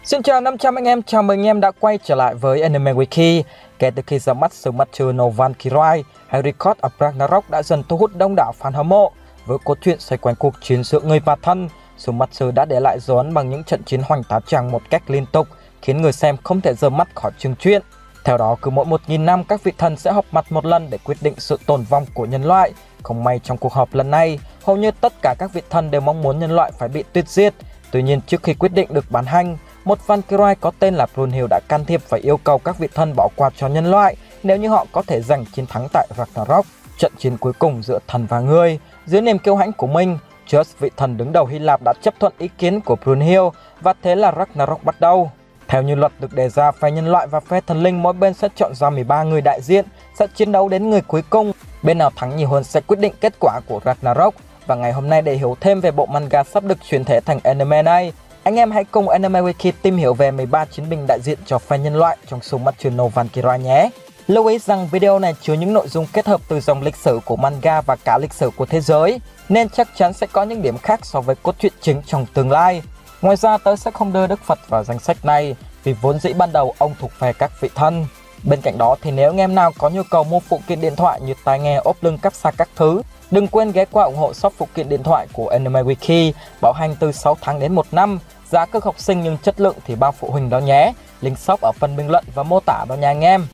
Xin chào 500 anh em, chào mừng anh em đã quay trở lại với Anime Wiki. Kể từ khi ra mắt Sumatsu no Valkyrie hay Record of Ragnarok đã dần thu hút đông đảo fan hâm mộ. Với cốt truyện xoay quanh cuộc chiến giữa người và thân, Sumatsu đã để lại dấu ấn bằng những trận chiến hoành tá tràng một cách liên tục, khiến người xem không thể rời mắt khỏi chương truyện. Theo đó, cứ mỗi 1000 năm các vị thần sẽ họp mặt một lần để quyết định sự tồn vong của nhân loại. Không may trong cuộc họp lần này, hầu như tất cả các vị thần đều mong muốn nhân loại phải bị tuyệt diệt. Tuy nhiên, trước khi quyết định được ban hành, một Valkyrie có tên là Brunhild đã can thiệp và yêu cầu các vị thần bỏ qua cho nhân loại nếu như họ có thể giành chiến thắng tại Ragnarok. Trận chiến cuối cùng giữa thần và người, dưới niềm kiêu hãnh của mình, Zeus, vị thần đứng đầu Hy Lạp đã chấp thuận ý kiến của Brunhild và thế là Ragnarok bắt đầu. Theo như luật được đề ra, phe nhân loại và phe thần linh mỗi bên sẽ chọn ra 13 người đại diện, sẽ chiến đấu đến người cuối cùng. Bên nào thắng nhiều hơn sẽ quyết định kết quả của Ragnarok. Và ngày hôm nay để hiểu thêm về bộ manga sắp được chuyển thể thành anime này, anh em hãy cùng Anime Wiki tìm hiểu về 13 chiến binh đại diện cho phe nhân loại trong Sumatsu no Valkyrie nhé. Lưu ý rằng video này chứa những nội dung kết hợp từ dòng lịch sử của manga và cả lịch sử của thế giới, nên chắc chắn sẽ có những điểm khác so với cốt truyện chính trong tương lai. Ngoài ra, tớ sẽ không đưa Đức Phật vào danh sách này vì vốn dĩ ban đầu ông thuộc phe các vị thân. Bên cạnh đó thì nếu anh em nào có nhu cầu mua phụ kiện điện thoại như tai nghe, ốp lưng, cáp sạc các thứ, đừng quên ghé qua ủng hộ shop phụ kiện điện thoại của Anime Wiki, bảo hành từ 6 tháng đến 1 năm, giá cước học sinh nhưng chất lượng thì bao phụ huynh đó nhé. Link shop ở phần bình luận và mô tả đó nha anh em.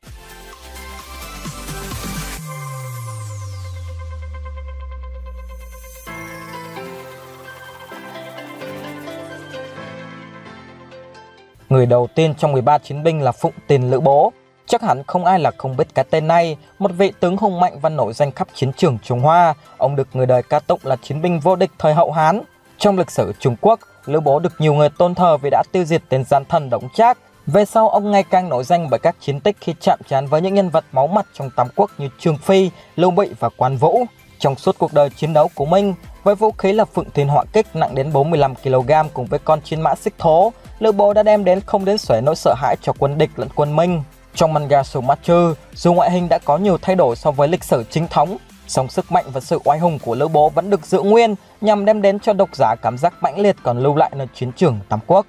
Người đầu tiên trong 13 chiến binh là Phụng Tiền Lữ Bố. Chắc hẳn không ai là không biết cái tên này, một vị tướng hùng mạnh và nổi danh khắp chiến trường Trung Hoa. Ông được người đời ca tụng là chiến binh vô địch thời hậu Hán. Trong lịch sử Trung Quốc, Lữ Bố được nhiều người tôn thờ vì đã tiêu diệt tên gian thần Đổng Trác. Về sau, ông ngày càng nổi danh bởi các chiến tích khi chạm trán với những nhân vật máu mặt trong Tam Quốc như Trương Phi, Lưu Bị và Quan Vũ. Trong suốt cuộc đời chiến đấu của mình, với vũ khí là Phượng Thiên Họa Kích nặng đến 45 kg cùng với con chiến mã xích thố, Lữ Bố đã đem đến không đến xuể nỗi sợ hãi cho quân địch lẫn quân Minh. Trong manga Sumatsu, dù ngoại hình đã có nhiều thay đổi so với lịch sử chính thống, song sức mạnh và sự oai hùng của Lữ Bố vẫn được giữ nguyên nhằm đem đến cho độc giả cảm giác mãnh liệt còn lưu lại nơi chiến trường Tam Quốc.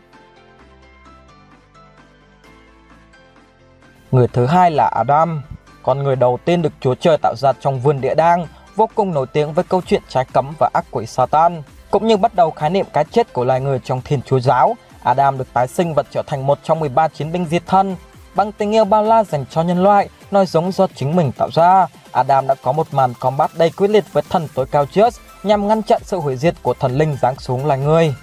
Người thứ hai là Adam, con người đầu tiên được Chúa Trời tạo ra trong vườn địa đàng, vô cùng nổi tiếng với câu chuyện trái cấm và ác quỷ Satan, cũng như bắt đầu khái niệm cái chết của loài người trong Thiên Chúa giáo. Adam được tái sinh và trở thành một trong 13 chiến binh diệt thân. Bằng tình yêu bao la dành cho nhân loại, nói giống do chính mình tạo ra, Adam đã có một màn combat đầy quyết liệt với thần tối cao Zeus nhằm ngăn chặn sự hủy diệt của thần linh giáng xuống loài người.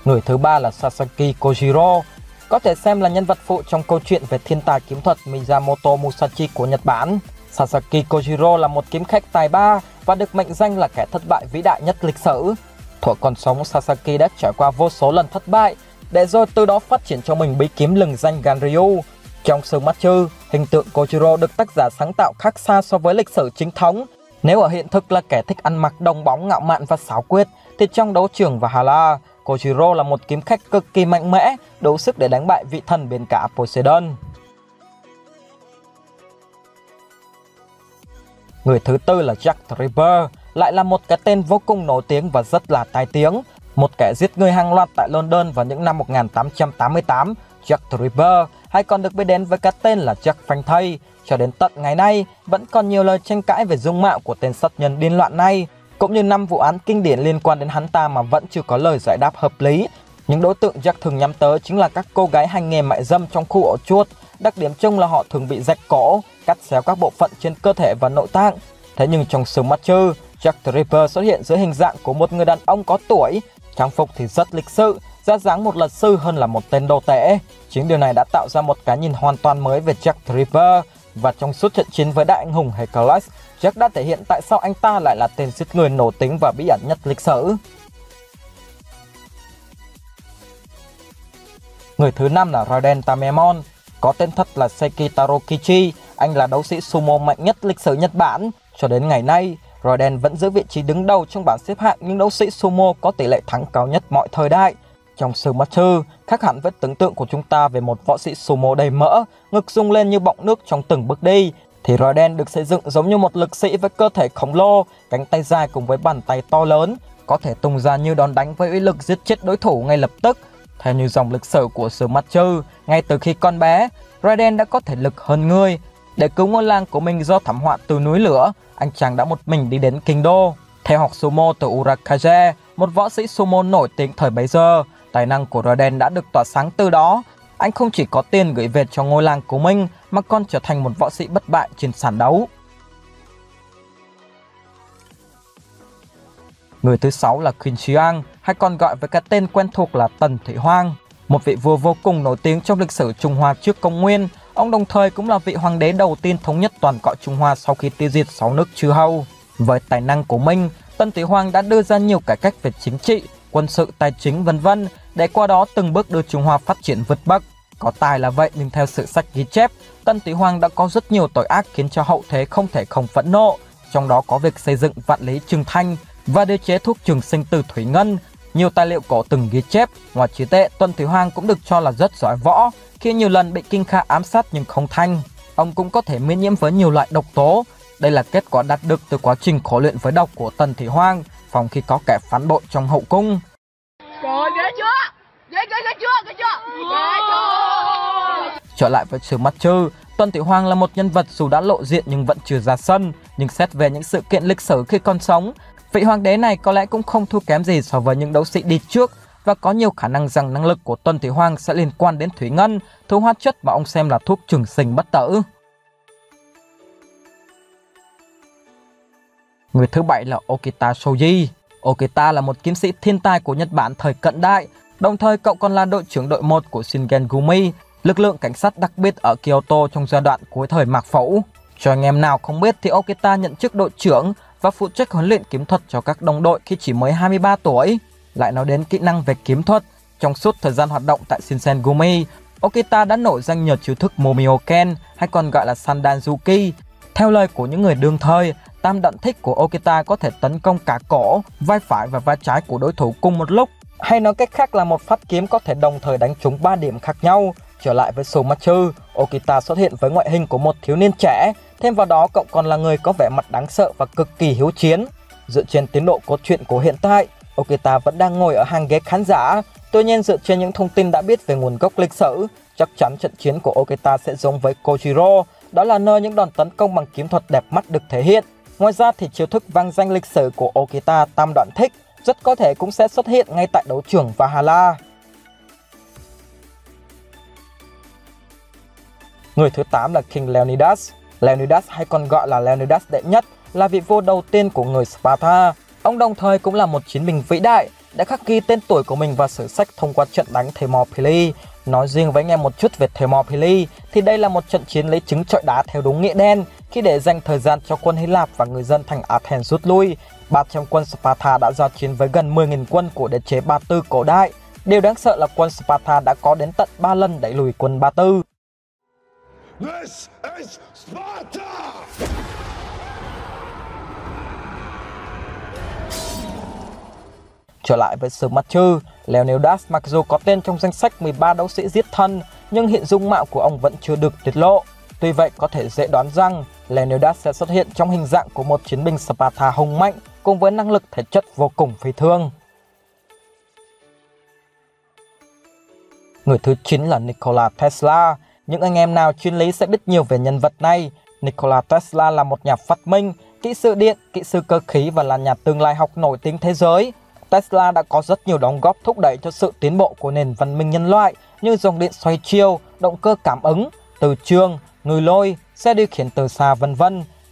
Người thứ ba là Sasaki Kojiro, có thể xem là nhân vật phụ trong câu chuyện về thiên tài kiếm thuật Miyamoto Musashi của Nhật Bản. Sasaki Kojiro là một kiếm khách tài ba và được mệnh danh là kẻ thất bại vĩ đại nhất lịch sử. Thuở còn sống, Sasaki đã trải qua vô số lần thất bại, để rồi từ đó phát triển cho mình bí kiếm lừng danh Ganryu. Trong Sumatsu, hình tượng Kojiro được tác giả sáng tạo khác xa so với lịch sử chính thống. Nếu ở hiện thực là kẻ thích ăn mặc đồng bóng, ngạo mạn và xảo quyệt, thì trong đấu trường và Hala, Kojiro là một kiếm khách cực kỳ mạnh mẽ, đủ sức để đánh bại vị thần biển cả Poseidon. Người thứ tư là Jack the Ripper, lại là một cái tên vô cùng nổi tiếng và rất là tai tiếng. Một kẻ giết người hàng loạt tại London vào những năm 1888, Jack the Ripper hay còn được biết đến với cái tên là Jack Phanh Thây. Cho đến tận ngày nay, vẫn còn nhiều lời tranh cãi về dung mạo của tên sát nhân điên loạn này, cũng như 5 vụ án kinh điển liên quan đến hắn ta mà vẫn chưa có lời giải đáp hợp lý. Những đối tượng Jack thường nhắm tới chính là các cô gái hành nghề mại dâm trong khu ổ chuột. Đặc điểm chung là họ thường bị rạch cổ, cắt xéo các bộ phận trên cơ thể và nội tạng. Thế nhưng trong Sumatsu, Jack the Ripper xuất hiện dưới hình dạng của một người đàn ông có tuổi, trang phục thì rất lịch sự, ra dáng một luật sư hơn là một tên đồ tể. Chính điều này đã tạo ra một cái nhìn hoàn toàn mới về Jack the Ripper, và trong suốt trận chiến với đại anh hùng Hercules, Jack đã thể hiện tại sao anh ta lại là tên giết người nổi tiếng và bí ẩn nhất lịch sử. Người thứ năm là Raiden Tamemon, có tên thật là Sekitaro Kichi. Anh là đấu sĩ sumo mạnh nhất lịch sử Nhật Bản. Cho đến ngày nay, Raiden vẫn giữ vị trí đứng đầu trong bảng xếp hạng những đấu sĩ sumo có tỷ lệ thắng cao nhất mọi thời đại. Trong Sumatsu, khác hẳn với tưởng tượng của chúng ta về một võ sĩ sumo đầy mỡ, ngực rung lên như bọng nước trong từng bước đi, thì Raiden được xây dựng giống như một lực sĩ với cơ thể khổng lồ, cánh tay dài cùng với bàn tay to lớn. có thể tung ra như đòn đánh với uy lực giết chết đối thủ ngay lập tức. Theo như dòng lịch sử của Schumacher, ngay từ khi con bé, Raiden đã có thể lực hơn người. Để cứu ngôi làng của mình do thảm họa từ núi lửa, anh chàng đã một mình đi đến kinh đô. Theo học sumo từ Urakaze, một võ sĩ sumo nổi tiếng thời bấy giờ, tài năng của Raiden đã được tỏa sáng từ đó. Anh không chỉ có tiền gửi về cho ngôi làng của mình mà còn trở thành một võ sĩ bất bại trên sàn đấu. Người thứ 6 là Qin Shi Huang, hay còn gọi với cái tên quen thuộc là Tần Thủy Hoàng, một vị vua vô cùng nổi tiếng trong lịch sử Trung Hoa trước công nguyên. Ông đồng thời cũng là vị hoàng đế đầu tiên thống nhất toàn cõi Trung Hoa sau khi tiêu diệt 6 nước chư hầu. Với tài năng của mình, Tần Thủy Hoàng đã đưa ra nhiều cải cách về chính trị, quân sự, tài chính v.v. để qua đó từng bước đưa Trung Hoa phát triển vượt bậc. Có tài là vậy, nhưng theo sử sách ghi chép, Tần Thủy Hoàng đã có rất nhiều tội ác khiến cho hậu thế không thể không phẫn nộ. Trong đó có việc xây dựng vạn lý trường thành và đế chế thuốc trường sinh từ thủy ngân. Nhiều tài liệu cổ từng ghi chép, ngoài trí tuệ, Tần Thủy Hoàng cũng được cho là rất giỏi võ, khi nhiều lần bị Kinh Kha ám sát nhưng không thành. Ông cũng có thể miễn nhiễm với nhiều loại độc tố. Đây là kết quả đạt được từ quá trình khổ luyện với độc của Tần Thủy Hoàng, phòng khi có kẻ phản bội trong hậu cung. Trời, ghê chưa? Ghê chưa? Trở lại với Schumacher, Tần Thủy Hoàng là một nhân vật dù đã lộ diện nhưng vẫn chưa ra sân. Nhưng xét về những sự kiện lịch sử khi còn sống, vị hoàng đế này có lẽ cũng không thua kém gì so với những đấu sĩ đi trước, và có nhiều khả năng rằng năng lực của Tần Thủy Hoàng sẽ liên quan đến thủy ngân, thứ hóa chất mà ông xem là thuốc trường sinh bất tử. Người thứ 7 là Okita Shoji. Okita là một kiếm sĩ thiên tài của Nhật Bản thời cận đại, đồng thời cậu còn là đội trưởng đội 1 của Shingengumi, lực lượng cảnh sát đặc biệt ở Kyoto trong giai đoạn cuối thời Mạc Phẫu. Cho anh em nào không biết thì Okita nhận chức đội trưởng và phụ trách huấn luyện kiếm thuật cho các đồng đội khi chỉ mới 23 tuổi. Lại nói đến kỹ năng về kiếm thuật, trong suốt thời gian hoạt động tại Shinsengumi, Okita đã nổi danh nhờ chiêu thức Momioken, hay còn gọi là Sandanzuki. Theo lời của những người đương thời, tam đoạn thích của Okita có thể tấn công cả cổ, vai phải và vai trái của đối thủ cùng một lúc. Hay nói cách khác là một phát kiếm có thể đồng thời đánh trúng 3 điểm khác nhau. Trở lại với Schumacher, Okita xuất hiện với ngoại hình của một thiếu niên trẻ. Thêm vào đó, cậu còn là người có vẻ mặt đáng sợ và cực kỳ hiếu chiến. Dựa trên tiến độ cốt truyện của hiện tại, Okita vẫn đang ngồi ở hàng ghế khán giả. Tuy nhiên, dựa trên những thông tin đã biết về nguồn gốc lịch sử, chắc chắn trận chiến của Okita sẽ giống với Kojiro. Đó là nơi những đòn tấn công bằng kiếm thuật đẹp mắt được thể hiện. Ngoài ra thì chiêu thức vang danh lịch sử của Okita tam đoạn thích rất có thể cũng sẽ xuất hiện ngay tại đấu trường Valhalla. Người thứ 8 là King Leonidas. Leonidas hay còn gọi là Leonidas đệ nhất là vị vua đầu tiên của người Sparta. Ông đồng thời cũng là một chiến binh vĩ đại, đã khắc ghi tên tuổi của mình vào sử sách thông qua trận đánh Thermopylae. Nói riêng với anh em một chút về Thermopylae thì đây là một trận chiến lấy trứng trọi đá theo đúng nghĩa đen, khi để dành thời gian cho quân Hy Lạp và người dân thành Athens rút lui. 300 quân Sparta đã giao chiến với gần 10.000 quân của đế chế Ba Tư cổ đại. Điều đáng sợ là quân Sparta đã có đến tận 3 lần đẩy lùi quân Ba Tư. This is Sparta! Trở lại với Schumacher, Leonidas mặc dù có tên trong danh sách 13 đấu sĩ giết thân, nhưng hiện dung mạo của ông vẫn chưa được tiết lộ. Tuy vậy, có thể dễ đoán rằng Leonidas sẽ xuất hiện trong hình dạng của một chiến binh Sparta hùng mạnh, cùng với năng lực thể chất vô cùng phi thường. Người thứ 9 là Nikola Tesla. Những anh em nào chuyên lý sẽ biết nhiều về nhân vật này. Nikola Tesla là một nhà phát minh, kỹ sư điện, kỹ sư cơ khí và là nhà tương lai học nổi tiếng thế giới. Tesla đã có rất nhiều đóng góp thúc đẩy cho sự tiến bộ của nền văn minh nhân loại, như dòng điện xoay chiều, động cơ cảm ứng, từ trường, người lôi, xe điều khiển từ xa v.v.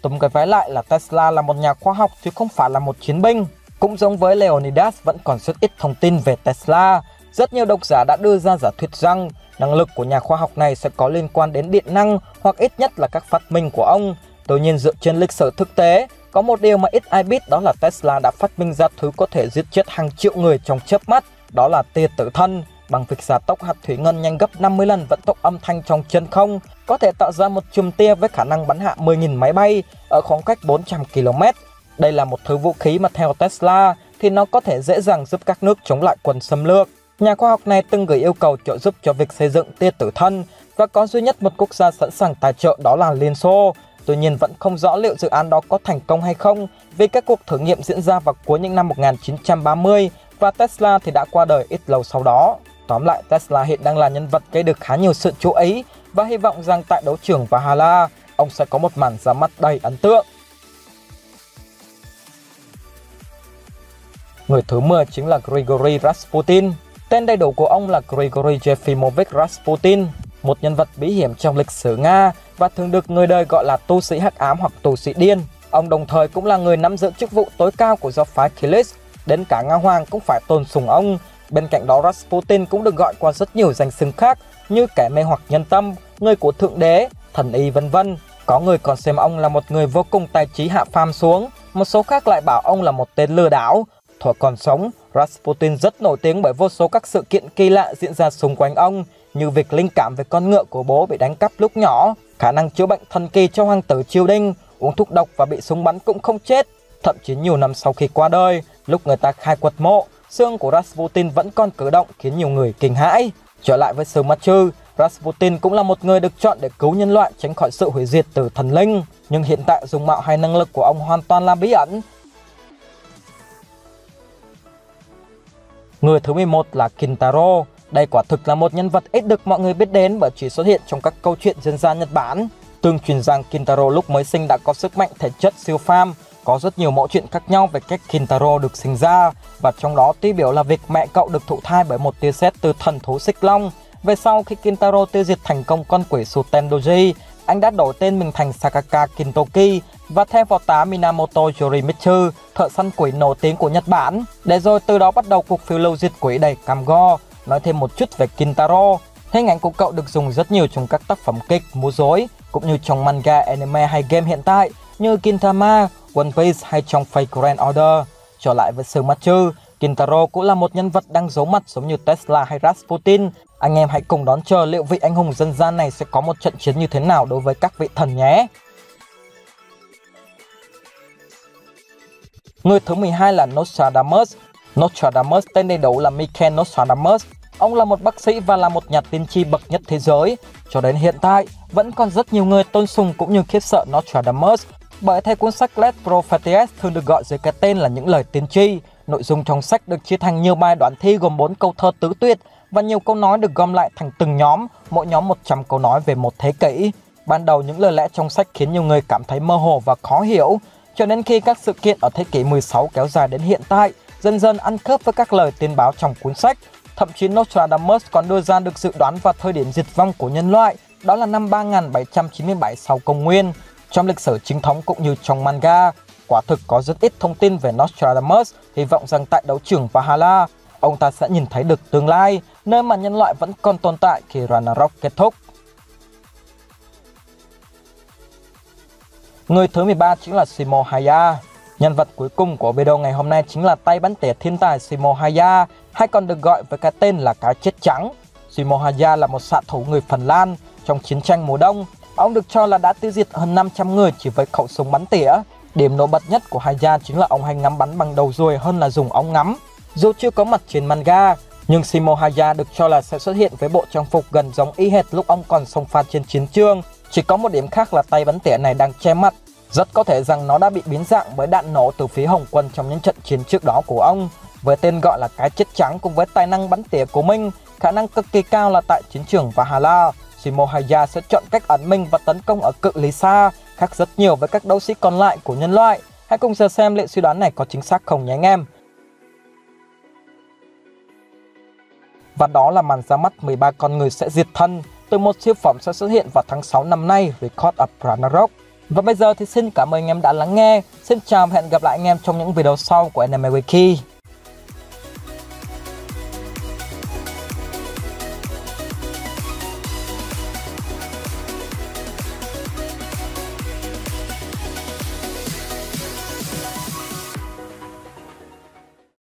Tóm cái vái lại là Tesla là một nhà khoa học chứ không phải là một chiến binh. Cũng giống với Leonidas, vẫn còn rất ít thông tin về Tesla. Rất nhiều độc giả đã đưa ra giả thuyết rằng năng lực của nhà khoa học này sẽ có liên quan đến điện năng, hoặc ít nhất là các phát minh của ông. Tuy nhiên, dựa trên lịch sử thực tế, có một điều mà ít ai biết, đó là Tesla đã phát minh ra thứ có thể giết chết hàng triệu người trong chớp mắt, đó là tia tử thân. Bằng việc gia tốc hạt thủy ngân nhanh gấp 50 lần vận tốc âm thanh trong chân không, có thể tạo ra một chùm tia với khả năng bắn hạ 10.000 máy bay ở khoảng cách 400 km. Đây là một thứ vũ khí mà theo Tesla thì nó có thể dễ dàng giúp các nước chống lại quân xâm lược. Nhà khoa học này từng gửi yêu cầu trợ giúp cho việc xây dựng tia tử thân, và có duy nhất một quốc gia sẵn sàng tài trợ, đó là Liên Xô. Tuy nhiên vẫn không rõ liệu dự án đó có thành công hay không vì các cuộc thử nghiệm diễn ra vào cuối những năm 1930 và Tesla thì đã qua đời ít lâu sau đó. Tóm lại, Tesla hiện đang là nhân vật gây được khá nhiều sự chú ý và hy vọng rằng tại đấu trường Valhalla, ông sẽ có một màn ra mắt đầy ấn tượng. Người thứ 10 chính là Grigory Rasputin. Tên đầy đủ của ông là Grigory Yefimovich Rasputin, một nhân vật bí hiểm trong lịch sử Nga và thường được người đời gọi là tu sĩ hắc ám hoặc tu sĩ điên. Ông đồng thời cũng là người nắm giữ chức vụ tối cao của giáo phái Kilis, đến cả Nga Hoàng cũng phải tôn sùng ông. Bên cạnh đó, Rasputin cũng được gọi qua rất nhiều danh xưng khác như kẻ mê hoặc nhân tâm, người của thượng đế, thần y vân vân. Có người còn xem ông là một người vô cùng tài trí hạ phàm xuống, một số khác lại bảo ông là một tên lừa đảo. Thuở còn sống, Rasputin rất nổi tiếng bởi vô số các sự kiện kỳ lạ diễn ra xung quanh ông, như việc linh cảm về con ngựa của bố bị đánh cắp lúc nhỏ, khả năng chữa bệnh thần kỳ cho hoàng tử triều đình, uống thuốc độc và bị súng bắn cũng không chết. Thậm chí nhiều năm sau khi qua đời, lúc người ta khai quật mộ, xương của Rasputin vẫn còn cử động khiến nhiều người kinh hãi. Trở lại với sự Matthew, Rasputin cũng là một người được chọn để cứu nhân loại tránh khỏi sự hủy diệt từ thần linh, nhưng hiện tại dung mạo hay năng lực của ông hoàn toàn là bí ẩn. Người thứ 11 là Kintaro. Đây quả thực là một nhân vật ít được mọi người biết đến bởi chỉ xuất hiện trong các câu chuyện dân gian Nhật Bản. Tương truyền rằng Kintaro lúc mới sinh đã có sức mạnh thể chất siêu phàm. Có rất nhiều mẫu chuyện khác nhau về cách Kintaro được sinh ra, và trong đó tiêu biểu là việc mẹ cậu được thụ thai bởi một tia sét từ thần thú xích long. Về sau, khi Kintaro tiêu diệt thành công con quỷ Sutendoji, anh đã đổi tên mình thành Sakaka Kintoki và theo phó tá Minamoto Yorimitsu, thợ săn quỷ nổi tiếng của Nhật Bản, để rồi từ đó bắt đầu cuộc phiêu lưu diệt quỷ đầy cam go. Nói thêm một chút về Kintaro, hình ảnh của cậu được dùng rất nhiều trong các tác phẩm kịch, múa rối, cũng như trong manga, anime hay game hiện tại như Gintama, One Piece hay trong Fate Grand Order. Trở lại với sự Matthew, Kintaro cũng là một nhân vật đang giấu mặt giống như Tesla hay Rasputin. Anh em hãy cùng đón chờ liệu vị anh hùng dân gian này sẽ có một trận chiến như thế nào đối với các vị thần nhé. Người thứ 12 là Nostradamus. Nostradamus tên đầy đủ là Mikhail Nostradamus. Ông là một bác sĩ và là một nhà tiên tri bậc nhất thế giới. Cho đến hiện tại, vẫn còn rất nhiều người tôn sùng cũng như khiếp sợ Nostradamus, bởi theo cuốn sách Les Prophètes thường được gọi dưới cái tên là những lời tiên tri. Nội dung trong sách được chia thành nhiều bài đoạn thi gồm 4 câu thơ tứ tuyệt và nhiều câu nói được gom lại thành từng nhóm, mỗi nhóm 100 câu nói về một thế kỷ. Ban đầu những lời lẽ trong sách khiến nhiều người cảm thấy mơ hồ và khó hiểu, cho đến khi các sự kiện ở thế kỷ 16 kéo dài đến hiện tại, dần dần ăn khớp với các lời tiên báo trong cuốn sách. Thậm chí Nostradamus còn đưa ra được dự đoán vào thời điểm diệt vong của nhân loại, đó là năm 3797 sau công nguyên. Trong lịch sử chính thống cũng như trong manga, quả thực có rất ít thông tin về Nostradamus, hy vọng rằng tại đấu trường Valhalla, ông ta sẽ nhìn thấy được tương lai, nơi mà nhân loại vẫn còn tồn tại khi Ragnarok kết thúc. Người thứ 13 chính là Shimo Haya. Nhân vật cuối cùng của video ngày hôm nay chính là tay bắn tỉa thiên tài Shimo Haya, hay còn được gọi với cái tên là cái chết trắng. Shimo Haya là một xạ thủ người Phần Lan. Trong chiến tranh mùa đông, ông được cho là đã tiêu diệt hơn 500 người chỉ với khẩu súng bắn tỉa. Điểm nổi bật nhất của Haya chính là ông hay ngắm bắn bằng đầu ruồi hơn là dùng ống ngắm. Dù chưa có mặt trên manga, nhưng Shimo Haya được cho là sẽ xuất hiện với bộ trang phục gần giống y hệt lúc ông còn xông pha trên chiến trường. Chỉ có một điểm khác là tay bắn tỉa này đang che mặt. Rất có thể rằng nó đã bị biến dạng bởi đạn nổ từ phía Hồng quân trong những trận chiến trước đó của ông. Với tên gọi là cái chết trắng cùng với tài năng bắn tỉa của mình, khả năng cực kỳ cao là tại chiến trường Valhalla, Shimo Haya sẽ chọn cách ẩn mình và tấn công ở cự ly xa, khác rất nhiều với các đấu sĩ còn lại của nhân loại. Hãy cùng chờ xem liệu suy đoán này có chính xác không nhé anh em. Và đó là màn ra mắt 13 con người sẽ diệt thân từ một siêu phẩm sẽ xuất hiện vào tháng 6 năm nay, Record of Ragnarok. Và bây giờ thì xin cảm ơn anh em đã lắng nghe. Xin chào và hẹn gặp lại anh em trong những video sau của Anime Wiki.